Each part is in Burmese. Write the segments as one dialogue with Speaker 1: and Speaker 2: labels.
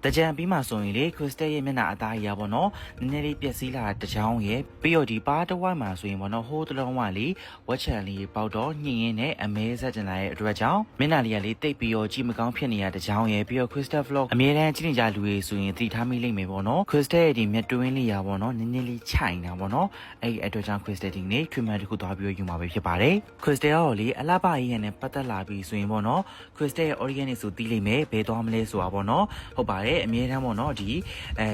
Speaker 1: တကြံပြီးမှဆိုရင်လေခရစ်စတယ်ရဲ့မျက်နှာအသားကြီးရပါတော့နည်းနည်းလေးပျက်စီးလာတဲ့တစ်ချောင်းရဲ့ပြီးတော့ဒီပါတစ်ဝိုက်မှာဆိုရင်ပေါ့နော်ဟိုးတစ်လုံးကလေဝက်ချန်လေးပေါက်တော့ညှင်ရင်းနဲ့အမဲဆက်ကျင်လာတဲ့အတွက်ကြောင့်မျက်နှာလေးကလေတိတ်ပြီးတော့ကြည့်မကောင်းဖြစ်နေရတဲ့တစ်ချောင်းရဲ့ပြီးတော့ခရစ်စတယ် vlog အမြဲတမ်းကြည့်နေကြလူတွေဆိုရင်သိထားမိလိမ့်မယ်ပေါ့နော်ခရစ်စတယ်ရဲ့ဒီမျက်တွင်းလေးရပါတော့နည်းနည်းလေးခြိုင်တာပေါ့နော်အဲ့ဒီအတွက်ကြောင့်ခရစ်စတယ်ဒီနေ့ treatment တစ်ခုသွားပြီးယူမှာပဲဖြစ်ပါတယ်ခရစ်စတယ်ရောလေအလှပရေးရနဲ့ပတ်သက်လာပြီးဆိုရင်ပေါ့နော်ခရစ်စတယ်ရဲ့ organic ဆိုသိလိမ့်မယ်ဘယ်သွားမလဲဆိုတာပေါ့နော်ဟုတ်ပါတယ်အမြဲတမ်းပေါ့နော်ဒ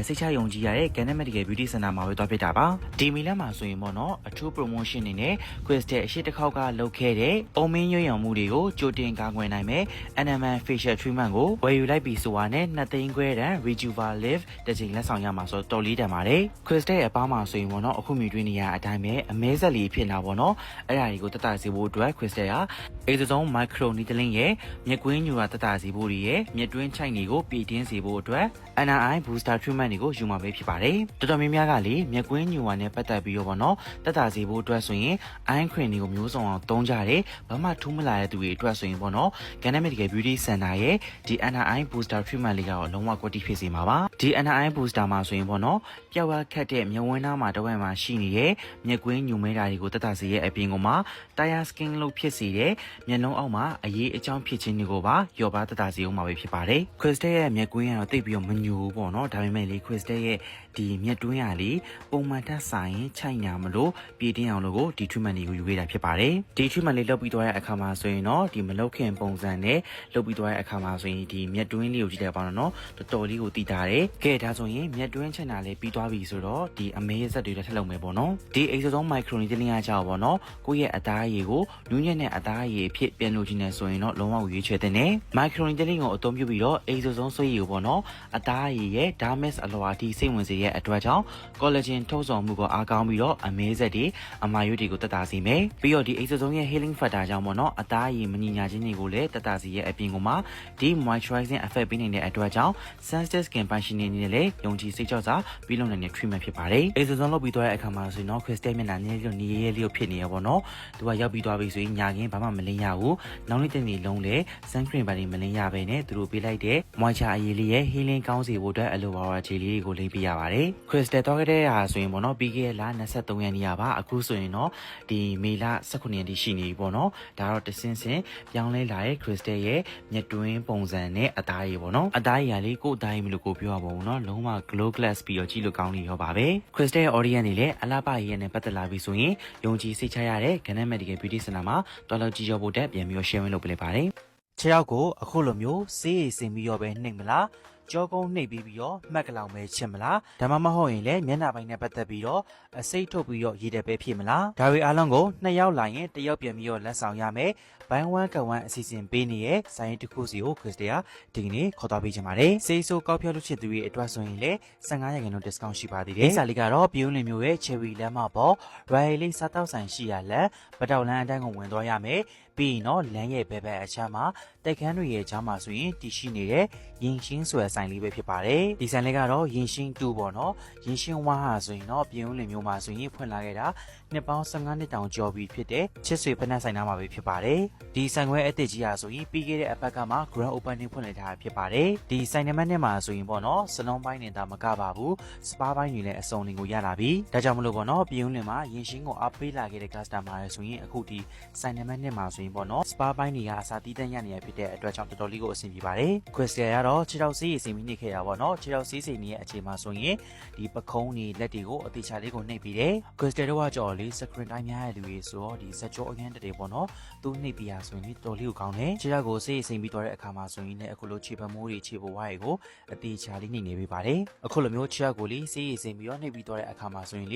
Speaker 1: ီစိတ်ချယုံကြည်ရတဲ့ Gannett Medical Beauty Center မှာပဲသွားဖြစ်တာပါဒီမီလက်မှာဆိုရင်ပေါ့နော်အထူး promotion အနေနဲ့ Crystal အရှိတစ်ခေါက်ကလုပ်ခဲ့တဲ့အုံမင်းရွေးရောင်မှုတွေကိုကြိုတင်ကာကွယ်နိုင်မယ် Enamel Facial Treatment ကိုဝယ်ယူလိုက်ပြီးဆိုတာနဲ့2သိန်းခွဲတန် Rejuva Live တစ်ချိန်လက်ဆောင်ရမှာဆိုတော်လေးတန်ပါတယ် Crystal ရဲ့အပားမှာဆိုရင်ပေါ့နော်အခုမြင်တွေ့နေရအတိုင်းပဲအမဲဆက်လေးဖြစ်လာပေါ့နော်အဲ့ဒါတွေကိုတက်တာစေဖို့အတွက် Crystal ကအေးစုံ Micro Needling ရဲ့မျက်ကွင်းညူတာတက်တာစေဖို့တွေရဲ့မျက်တွင်းချိုက်တွေကိုပြည်တင်းစေဖို့အတွက် NRI Booster Treatment တွေကိုယူမှာပဲဖြစ်ပါတယ်တော်တော်များများကလေမျက်ကွင်းညူတာနဲ့ပတ်သက်ပြီးတော့ပေါ့နော်တက်တာစေဖို့အတွက်ဆိုရင် Eye Cream တွေကိုမျိုးစုံအောင်သုံးကြတယ်ဘာမှထူးမလာတဲ့သူတွေအတွက်ဆိုရင်ပေါ့နော် Gannett Medical Beauty Center ရဲ့ဒီ NRI Booster Treatment လေးကတော့လုံးဝကွက်တီဖြစ်စေမှာပါဒီ NRI Booster မှာဆိုရင်ပေါ့နော်ပျောက်ရခက်တဲ့မျက်ဝန်းသားမှာတစ်ဝက်မှာရှိနေတဲ့မျက်ကွင်းညူမဲတာတွေကိုတက်တာစေရဲ့အပြင်ကမှ Tire Skin လို့ဖြစ်စေတဲ့မျက်လုံးအောက်မှာအရေးအကြောင်းဖြစ်ခြင်းတွေကိုပါလျော့ပါတက်တာစေအောင်မှာပဲဖြစ်ပါတယ် Crystal ရဲ့မျက်ကွင်းကတော့တိတ်ပြီးတော့မညူဘူးပေါ့နော်ဒါပေမဲ့လေ Crystal ရဲ့ဒီမျက်တွင်းရလေပုံမှန်ထက်ဆိုင်ချိုက်ညာမလို့ပြည်တင်းအောင်လို့ကိုဒီ treatment တွေကိုယူခဲ့တာဖြစ်ပါတယ်ဒီ treatment လေးလုပ်ပြီးသွားတဲ့အခါမှာဆိုရင်တော့ဒီမလုတ်ခင်ပုံစံနဲ့လုပ်ပြီးသွားတဲ့အခါမှာဆိုရင်ဒီမျက်တွင်းလေးကိုကြည့်လိုက်ပါတော့နော်တော်တော်လေးကိုတည်တာတယ်ကဲဒါဆိုရင်မျက်တွင်းချိုင်တာလေးပြီးသွားပြီဆိုတော့ဒီအမဲဆက်တွေလည်းထပ်လုပ်မယ်ပေါ့နော်ဒီ Exosome Micro Needling ကကြောက်ပေါ့နော်ကိုယ့်ရဲ့အသားရည်ကိုနူးညံ့တဲ့အသားရည်ဖြစ်ပြန်လို့ခြင်းနဲ့ဆိုရင်တော့လုံးဝရွေးချယ်တဲ့နဲ့ Micro Needling ကိုအသုံးပြုပြီးတော့ Exosome ဆွေးရည်ကိုပေါ့နော်အသားရည်ရဲ့ Dermis အလွှာထိစိတ်ဝင်စေတဲ့အတွက်ကြောင့် collagen ထုတ်ဆောင်မှုကိုအားကောင်းပြီးတော့အမဲဆက်တွေအမာရွေးတွေကိုတက်တာစေမယ်ပြီးတော့ဒီ Exosome ရဲ့ healing factor ကြောင့်ပေါ့နော်အသားရည်မညီညာခြင်းတွေကိုလည်းတက်တာစေရဲ့အပြင်ကမှဒီ moisturizing effect ပေးနေတဲ့အတွက်ကြောင့် sensitive skin function တွေနဲ့လည်းယုံကြည်စိတ်ချစွာပြီးလုံနိုင်တဲ့ treatment ဖြစ်ပါတယ် Exosome လုပ်ပြီးသွားတဲ့အခါမှာဆိုရင်တော့ Crystal မျက်နှာနည်းလေးနေရဲလေးဖြစ်နေရပေါ့နော်သူကရောက်ပြီးသွားပြီဆိုရင်ညာခင်းဘာမှမလင်းရဘူးနောက်နေ့တစ်နေ့လုံးလည်း sun cream ပါနေမလင်းရဘဲနဲ့သူတို့ပေးလိုက်တဲ့ moisture အရည်လေးရဲ့ healing ကောင်းစေဖို့အတွက် aloe vera gel လေးတွေကိုလိမ့်ပေးရပါတယ် Crystal တော့ခဲ့တဲ့ဟာဆိုရင်ပေါ့နော်ပြီးခဲ့တဲ့လ23ရက်နေ့ပါအခုဆိုရင်တော့ဒီမေလ19ရက်နေ့ရှိနေပြီပေါ့နော်ဒါတော့တစင်းစင်းပြောင်းလဲလာတဲ့ Crystal ရဲ့မျက်တွင်းပုံစံနဲ့အသားရည်ပေါ့နော်အသားရည်ကလေကိုယ်အသားရည်မလို့ကိုပြောရပါဘူးနော်လုံးဝ glow glass ပြီးတော့ကြည့်လို့ကောင်းနေရောပါပဲ Crystal ရဲ့ audience နေလေအလားပါရည်နဲ့ပတ်သက်လာပြီဆိုရင်ယုံကြည်စိတ်ချရတဲ့ Gannett Medical Beauty Center မှာတော်တော်ကြည့်ရဖို့တက်ပြန်ပြီး share လုပ်ပေးလိုက်ပါတယ်ခြေထောက်ကိုအခုလိုမျိုးစေးရည်စင်ပြီးတော့ပဲနှိမ့်မလားကြောကုန်းနှိပ်ပြီးတော့မှတ်ကလောင်ပဲချင်မလားဒါမှမဟုတ်ရင်လည်းမျက်နှာပိုင်းနဲ့ပတ်သက်ပြီးတော့အစိတ်ထုတ်ပြီးတော့ရည်တယ်ပဲဖြစ်မလားဒါတွေအားလုံးကို2ယောက်လာရင်1ယောက်ပြန်ပြီးတော့လက်ဆောင်ရမယ်ဘိုင်းဝမ်ကဝမ်အစီအစဉ်ပေးနေတဲ့ဆိုင်ရင်တစ်ခုစီကို Crystal ကဒီနေ့ခေါ်သွားပေးချင်ပါတယ်စေးဆိုးကောက်ဖြောက်လို့ချစ်သူတွေအတွက်ဆိုရင်လည်း15% discount ရှိပါသေးတယ်ဒီစာလေးကတော့ပြုံးလင်မျိုးရဲ့ cherry လမ်းမပေါ် royal လေးစားတောက်ဆိုင်ရှိရလမ်းပတောက်လမ်းအတိုင်းကိုဝင်သွားရမယ်ပြီးရင်တော့လမ်းရဲ့ဘက်အချမ်းမှာတိုက်ခန်းတွေရဲ့ကြားမှာဆိုရင်တည်ရှိနေတဲ့ရင်ရှင်းဆွဲဆိုင်လေးပဲဖြစ်ပါတယ်ဒီဆိုင်လေးကတော့ရင်ရှင်း2ပေါ့နော်ရင်ရှင်း1ဟာဆိုရင်တော့ပြုံးလင်မျိုးမှာဆိုရင်ဖွင့်လာခဲ့တာနှစ်ပေါင်း15နှစ်တောင်ကျော်ပြီဖြစ်တဲ့ချစ်ဆွေဖက်နှက်ဆိုင်နားမှာပဲဖြစ်ပါတယ်ဒီဆိုင်ခွဲအသစ်ကြီးဟာဆိုရင်ပြီးခဲ့တဲ့အပတ်ကမှ grand opening ဖွင့်လိုက်တာဖြစ်ပါတယ်ဒီဆိုင်နံပါတ်နဲ့မှာဆိုရင်ပေါ့နော်စလုံးပိုင်းနေတာမကပါဘူးစပါးပိုင်းတွေလည်းအစုံတွေကိုရလာပြီဒါကြောင့်မလို့ပေါ့နော်ပြုံးလင်မှာရင်ရှင်းကိုအားပေးလာခဲ့တဲ့ customer တွေဆိုရင်အခုဒီဆိုင်နံပါတ်နဲ့မှာဆိုရင်ပေါ့နော်စပါးပိုင်းတွေကအစာတီးတန်းရနေရဖြစ်တဲ့အတွက်ကြောင့်တော်တော်လေးကိုအဆင်ပြေပါတယ် Crystal ကတော့ခြေထောက်ဆေးရည်စီမီနေခဲ့တာပေါ့နော်ခြေထောက်ဆေးစိမ်နေရဲ့အခြေမှာဆိုရင်ဒီပခုံးတွေလက်တွေကိုအသေးချာလေးကိုနှိပ်ပြီးတယ် Crystal တို့ကကြော်လေး screen time များတဲ့လူတွေဆိုတော့ဒီစက်ကြောအငန်းတွေပေါ့နော်သူနှိပ်ပြီးရဆိုရင်တော်လေးကိုကောင်းတယ်ခြေထောက်ကိုဆေးရည်စိမ်ပြီးသွားတဲ့အခါမှာဆိုရင်လည်းအခုလိုခြေပမိုးတွေခြေပေါ်ဝါးတွေကိုအသေးချာလေးနှိပ်နေပေးပါတယ်အခုလိုမျိုးခြေထောက်ကိုလေးဆေးရည်စိမ်ပြီးတော့နှိပ်ပြီးသွားတဲ့အခါမှာဆိုရင်လေ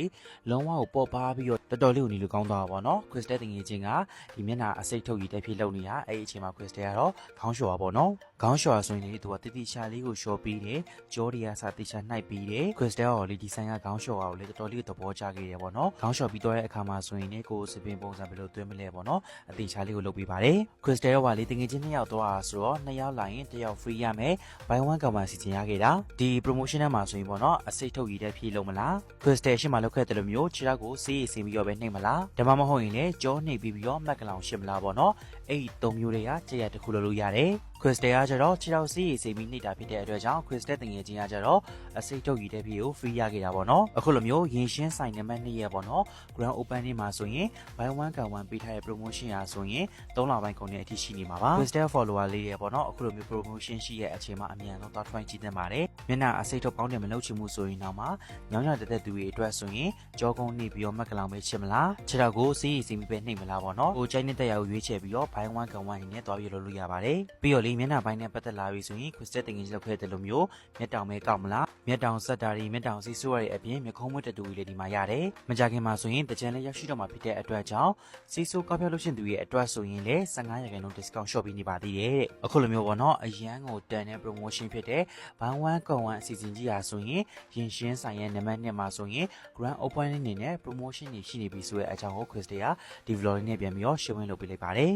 Speaker 1: လုံးဝကိုပေါ်ပါပြီးတော့တော်တော်လေးကိုနေလို့ကောင်းသွားတာပေါ့နော် Crystal တင်ငယ်ချင်းကဒီမျက်နှာအစိတ်ထုတ်ရည်တက်ဖြစ်လုပ်နေတာအဲ့ဒီအချိန်မှာ Crystal ကတော့ခေါင်းလျှော်ပါပေါ့နော်ခေါင်းလျှော်ဆိုရင်လေသူကတိတိချာလေးကိုလျှော်ပြီးတယ်ကြောတွေကစတိချာနှိုက်ပြီးတယ် Crystal ကလေဒီဆိုင်ကခေါင်းလျှော်အောင်လေတော်တော်လေးသဘောကျခဲ့တယ်ပေါ့နော်ခေါင်းလျှော်ပြီးတော့တဲ့အခါမှာဆိုရင်လေကိုယ်စပင်ပုံစံဘယ်လိုသွင်းမလဲပေါ့နော်အသေးချာလေးကိုလုပ်ပေးပါတယ် Crystal ကလေတင်ငယ်ချင်း2ယောက်သွားဆိုတော့2ယောက်လာရင်1ယောက် free ရမယ် buy one ကောင်မှစီစဉ်ရခဲ့တာဒီ promotion ထဲမှာဆိုရင်ပေါ့နော်အစိတ်ထုတ်ရည်တဲ့ဖြည့်လုံးမလား Crystal ရှင်းမှာလုပ်ခဲ့တယ်လို့မျိုးခြေထောက်ကိုဆေးရည်စင်ပြီးတော့ပဲနှိပ်မလားဒါမှမဟုတ်ရင်လေကြောနှိပ်ပြီးတော့မှတ်ကလောင်ရှင်းမလားပေါ့နော်အဲ့ဒီ3မျိုးတွေကကြက်ရတစ်ခုလုပ်လို့ရတယ် Crystal ကကြတော့ခြေထောက်စီးရေးစိတ်ပြီးနှိပ်တာဖြစ်တဲ့အတွက်ကြောင့် Crystal တငယ်ချင်းကကြတော့အစိတ်ထုတ်ရည်တဲ့ဖြစ်ကို free ရခဲ့တာပေါ့နော်အခုလိုမျိုးရင်ရှင်းဆိုင်နံပါတ်2ရဲ့ပေါ့နော် Grand Opening မှာဆိုရင် buy one get one ပေးထားတဲ့ promotion ရာဆိုရင်3လပိုင်းကုန်တဲ့အထိရှိနေမှာပါ Crystal follower လေးတွေပေါ့နော်အခုလိုမျိုး promotion ရှိရဲ့အချိန်မှာအမြန်ဆုံးသွား try ကြည့်သင့်ပါတယ်မျက်နှာအစိတ်ထုတ်ပေါင်းတယ်မလုပ်ချင်မှုဆိုရင်တော့မှညောင်းညတက်တဲ့သူတွေအတွက်ဆိုရင်ကြောကုန်းနှိပ်ပြီးတော့မက်ကလောင်ပဲချစ်မလားခြေထောက်ကိုစီးရေးစိတ်ပြီးပဲနှိပ်မလားပေါ့နော်ဟိုချိုင်းတဲ့တရားကိုရွေးချယ်ပြီးတော့ buy one get one နဲ့သွားပြီးလုပ်လို့ရပါတယ်ပြီးတော့လေမျက်နှာပိုင်းနဲ့ပတ်သက်လာပြီဆိုရင် Crystal တငယ်ချင်းလောက်ခဲ့တဲ့လိုမျိုးမျက်တောင်ပဲကောက်မလားမျက်တောင်ဆက်တာတွေမျက်တောင်စီးဆိုးရတဲ့အပြင်မျက်ခုံးမွေးတတူကြီးလည်းဒီမှာရတယ်မကြခင်မှာဆိုရင်တကြံလေးရောက်ရှိတော့မှာဖြစ်တဲ့အတွက်ကြောင့်စီးဆိုးကောက်ဖြောက်လို့ရှင်သူရဲ့အတွက်ဆိုရင်လည်း15% discount shop ပေးနေပါသေးတယ်အခုလိုမျိုးပေါ့နော်အရန်ကိုတန်တဲ့ promotion ဖြစ်တဲ့ buy one get one အစီအစဉ်ကြီးရာဆိုရင်ရင်ရှင်းဆိုင်ရဲ့နံပါတ်2မှာဆိုရင် grand opening အနေနဲ့ promotion တွေရှိနေပြီဆိုတဲ့အကြောင်းကို Crystal ကဒီ vlog လေးနဲ့ပြန်ပြီးတော့ share ဝင်လုပ်ပေးလိုက်ပါတယ်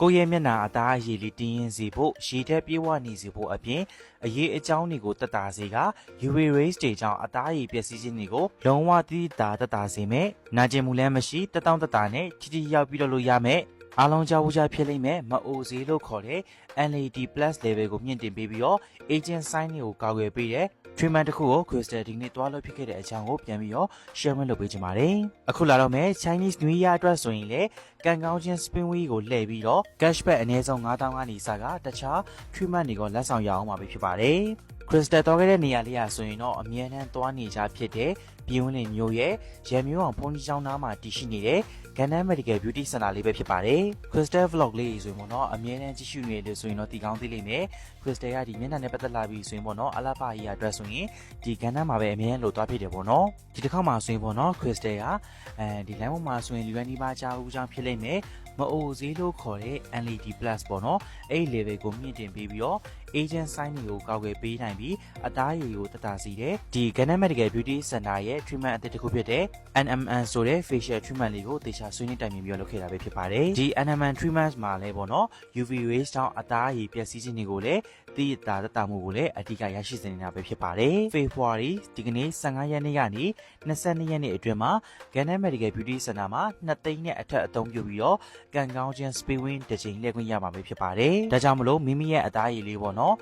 Speaker 1: ကိုယ့်ရဲ့မျက်နှာအသားအရည်လေးတင်းရင်စီဖို့ရေထက်ပြေဝနေစီဖို့အပြင်အရေးအကြောင်းတွေကိုတက်တာစေက UV rays တွေကြောင့်အသားအရည်ပျက်စီးခြင်းတွေကိုလုံးဝတိတိတက်တာစေမယ်နာကျင်မှုလည်းမရှိတက်တောင့်တက်တာနဲ့ချီချီရောက်ပြီးလို့ရမယ်အားလုံးကြောက်ဝကြဖြစ်လိမ့်မယ်မအိုစေးလို့ခေါ်တဲ့ LED plus level ကိုမြင့်တင်ပေးပြီးတော့ agent sign တွေကိုကာကွယ်ပေးတဲ့ treatment တစ်ခုကို Crystal ဒီနေ့တွားလို့ဖြစ်ခဲ့တဲ့အကြောင်းကိုပြန်ပြီးတော့ share လုပ်ပေးချင်ပါတယ်အခုလာတော့မယ် Chinese New Year အတွက်ဆိုရင်လည်းကံကောင်းခြင်း spin wheel ကိုလှည့်ပြီးတော့ cashback အနည်းဆုံး9000ကနေစကတခြား treatment တွေကိုလက်ဆောင်ရအောင်ပါပဲဖြစ်ပါတယ် Crystal တော့ခဲ့တဲ့နေရာလေးရာဆိုရင်တော့အမြဲတမ်းသွားနေကြဖြစ်တဲ့ပြည်ဝင်လင်မျိုးရဲ့ရန်မျိုးအောင်ဖုန်းကြီးကျောင်းသားမှာတည်ရှိနေတဲ့ Gannan Medical Beauty Center လေးပဲဖြစ်ပါတယ် Crystal vlog လေးဆိုရင်ပေါ့နော်အမြဲတမ်းကြည့်ရှုနေလို့ဆိုရင်တော့တည်ကောင်းသေးလိမ့်မယ် Crystal ကဒီမျက်နှာနဲ့ပတ်သက်လာပြီးဆိုရင်ပေါ့နော်အလားပါကြီးအတွက်ဆိုရင်ဒီ Gannan မှာပဲအမြဲတမ်းလို့သွားဖြစ်တယ်ပေါ့နော်ဒီတစ်ခါမှဆိုရင်ပေါ့နော် Crystal ကဒီ line ပေါ်မှာဆိုရင်လူရန်ဒီပါချာဦးကြောင့်ဖြစ်လိမ့်မယ်မအိုစေးလို့ခေါ်တဲ့ LED plus ပေါ့နော်အဲ့ဒီ level ကိုမြင့်တင်ပေးပြီးတော့ agent sign တွေကိုကောက်ွယ်ပေးနိုင်ပြီးအသားရည်ကိုတက်တာစီတဲ့ဒီ Gannan Medical Beauty Center ရဲ့ treatment အသစ်တစ်ခုဖြစ်တဲ့ NMN ဆိုတဲ့ facial treatment လေးကိုတေချာဆွေးနွေးတိုင်ပင်ပြီးတော့လုပ်ခဲ့တာပဲဖြစ်ပါတယ်ဒီ NMN treatment မှာလည်းပေါ့နော် UV rays ကြောင့်အသားရည်ပျက်စီးခြင်းတွေကိုလည်းတိတာတက်တာမှုကိုလည်းအဓိကရရှိစေနေတာပဲဖြစ်ပါတယ် February ဒီကနေ့15ရက်နေ့ကနေ22ရက်နေ့အတွင်းမှာ Gannan Medical Beauty Center မှာ2သိန်းနဲ့အထက်အသုံးပြုပြီးတော့ကံကောင်းခြင်း spin wing တစ်ချိန်လှည့်ခွင့်ရမှာပဲဖြစ်ပါတယ်ဒါကြောင့်မလို့မိမိရဲ့အသားရည်လေးပေါ့နော်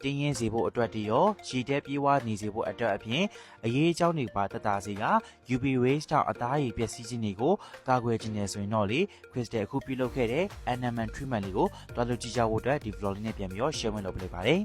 Speaker 1: တင်းရင်းစေဖို့အတွက်တည်းရောရည်တဲ့ပြေးဝနေစေဖို့အတွက်အပြင်အရေးအကြောင်းတွေပါတက်တာစေက UV rays ကြောင့်အသားရည်ပျက်စီးခြင်းတွေကိုကာကွယ်ခြင်းနဲ့ဆိုရင်တော့လေ Crystal အခုပြုလုပ်ခဲ့တဲ့ NMN treatment လေးကိုတွားလို့ကြည့်ကြဖို့အတွက်ဒီ vlog လေးနဲ့ပြန်ပြီးတော့ share ဝင်လုပ်ပေးလိုက်ပါတယ်